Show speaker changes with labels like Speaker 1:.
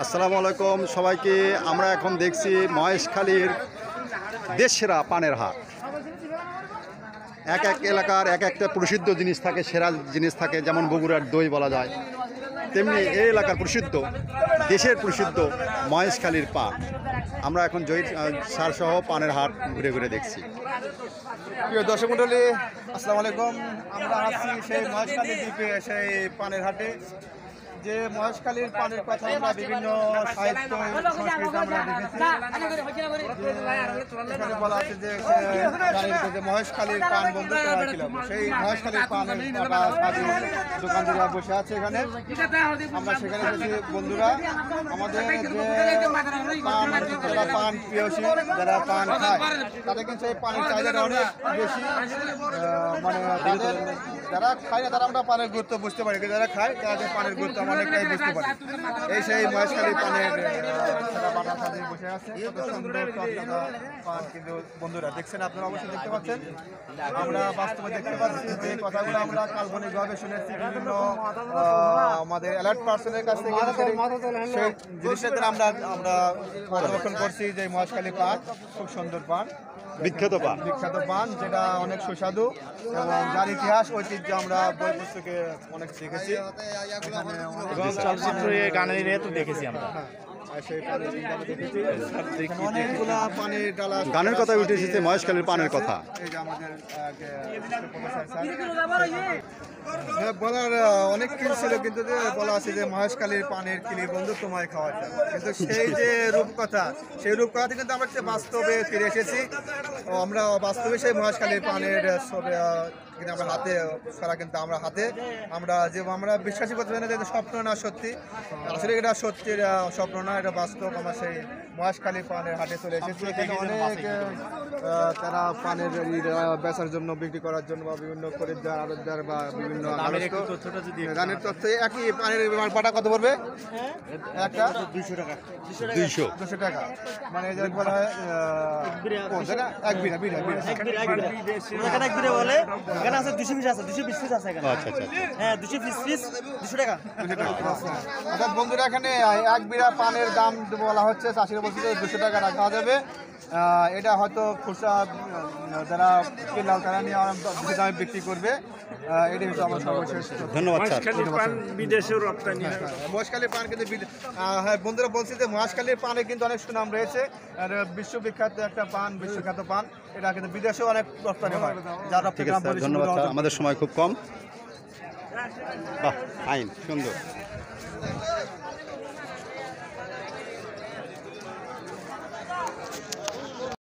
Speaker 1: আসসালামু আলাইকুম সবাইকে। আমরা এখন দেখছি মহেশখালীর দেশসেরা পানের হাট। এক এক এলাকার এক একটা প্রসিদ্ধ জিনিস থাকে, সেরা জিনিস থাকে। যেমন বগুড়ার দই বলা যায়, তেমনি এই এলাকার প্রসিদ্ধ, দেশের প্রসিদ্ধ মহেশখালীর পান। আমরা এখন জয়ীর সারসহ পানের হাট ঘুরে ঘুরে দেখছি।
Speaker 2: প্রিয় দর্শক মণ্ডলী, আসসালামু আলাইকুম। আমরা আছি সেই মহেশখালী দ্বীপে, সেই পানের হাটে। যে মহেশখালীর পানের কথা আমরা বিভিন্ন সাহিত্য সংস্কৃতি আমরা দেখেছি। এখানে বলা আছে যে মহেশখালীর পান বন্ধ করা ছিল। সেই মহেশখালীর পানের দোকানদাররা বসে আছে এখানে। আমরা সেখানে এসেছি বন্ধুরা। আমাদের যে যারা পান প্রিয়সী, যারা পান খায়, তাদের কিন্তু এই পানের চাহিদাটা অনেক বেশি। মানে যারা খায় না তারা আমরা পানের গুরুত্ব বুঝতে পারি, যারা খায় তাদের পানের গুরুত্ব অনেকটাই বুঝতে পারি। এই সেই মহেশখালী পানের বাটা সাজিয়ে বসে আছে, কত সুন্দর পান। কিন্তু বন্ধুরা দেখছেন, আপনারা অবশ্যই দেখতে পাচ্ছেন, আমরা বাস্তবে দেখতে পাচ্ছি যে কথাগুলো আমরা কাল্পনিকভাবে শুনেছি বিভিন্ন আমাদের অ্যালার্ট পার্সনের কাছ থেকে। সেই জিনিসটা আমরা পর্যবেক্ষণ করছি যে মহেশখালী পান খুব সুন্দর পান, বিখ্যাত পান, যেটা অনেক সুস্বাদু এবং যার ইতিহাস ঐতিহ্য আমরা বই পুস্তকে অনেক দেখেছি এবং চলচ্চিত্রে গানের তো দেখেছি আমরা। অনেকগুলা পানির ডালা
Speaker 1: গানের কথা উঠে এসেছে, মহেশখালীর পানের কথা।
Speaker 2: এই যে আমাদের বলার অনেক কিছু ছিল, কিন্তু বলা আছে যে মহেশখালীর পানের কিলি বন্ধু তোমায় খাওয়া যায়। কিন্তু সেই যে রূপকথা, সেই রূপকথা কিন্তু আমরা বাস্তবে ফিরে এসেছি। আমরা বাস্তবে সেই মহেশখালীর পানের কিন্তু আমরা হাতে করা, কিন্তু আমরা হাতে আমরা বিশ্বাসই করতে পারি না যে স্বপ্ন না সত্যি। আসলে এটা সত্যির স্বপ্ন না, এটা বাস্তব। আমরা সেই মহেশখালী পানের হাটে চলে এসেছি। এখানে অনেক তারা পানের বেচার জন্য, বিক্রি করার জন্য বা বিভিন্ন খরিদ্দার আড়তদার বা বিভিন্ন দানের তথ্য। একই পানের বাটা কত পড়বে? একটা 200 টাকা। 200 টাকা মানে বলা হয় এক বিড়া বলে। এখানে আছে 200 পিস আছে, 220 পিস আছে এখানে।
Speaker 1: আচ্ছা আচ্ছা,
Speaker 2: হ্যাঁ, 220 পিস 200 টাকা। অর্থাৎ বন্ধুরা এখানে এক বিড়া পানের দাম বলা হচ্ছে, চাষিরা বলছে 200 টাকা রাখা যাবে। এটা হয়তো খুচরা যারা কিনলাম তারা নিয়ে বেশি দামে বিক্রি করবে। এটাই হচ্ছে আমার সর্বশেষ।
Speaker 1: ধন্যবাদ স্যার।
Speaker 2: বিদেশেও রপ্তানি হয় মহেশখালীর পান, কিন্তু হ্যাঁ বন্ধুরা বলছি যে মহেশখালীর পানে কিন্তু অনেক সুনাম রয়েছে। বিশ্ববিখ্যাত একটা পান, বিশ্বখ্যাত পান, এটা কিন্তু বিদেশেও অনেক রপ্তানি হয়। যারা
Speaker 1: ঠিক আছে স্যার, ধন্যবাদ স্যার। আমাদের সময় খুব কম। বাহ, আইন সুন্দর।